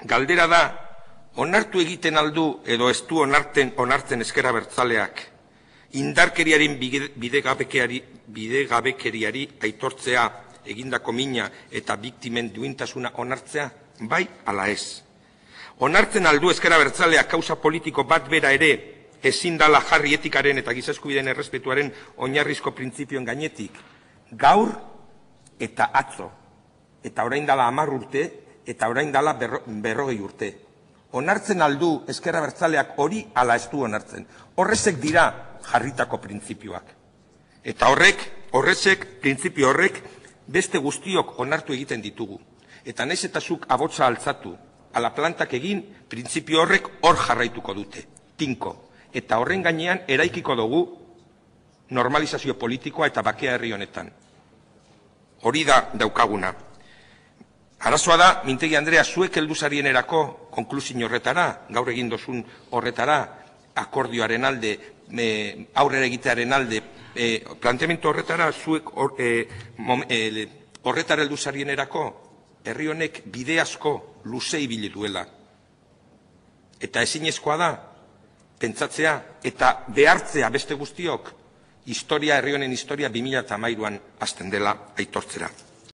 galdera da, onartu egiten aldu edo ez du onartzen ezker abertzaleak, indarkeriaren bidegabekeriari aitortzea egindako mina eta biktimen duintasuna onartzea, bai ala ez. Onartzen aldu ezker abertzaleak kausa politiko bat bera ere ezin dala jarri etikaren eta giza eskubideen errespetuaren oinarrizko printzipioen gainetik, gaur eta atzo, eta orain dala 10 urte, eta orain dala 40 urte. Onartzen aldu ezker abertzaleak hori ala ez du onartzen. Horrezek dira jarritako printzipioak. Eta printzipio horrek, beste guztiok onartu egiten ditugu. Eta naiz eta zuk abotsa altzatu, ala plantak egin, printzipio horrek hor jarraituko dute, tinko. Eta horren gainean eraikiko dugu normalizazio politikoa eta bakea herri honetan. Hori da daukaguna. Arazoa da, Mintegi Andrea, zuek heldu zarienerako konklusio horretara, gaur egin dozun horretara, akordioaren alde, aurrera egitearen alde, planteamendu horretara, zuek horretara heldu zarienerako, herri honek bide asko luze ibili duela. Eta ezinezkoa da, pentsatzea eta behartzea beste guztiok, herri honen historia 2013an hasten dela aitortzera.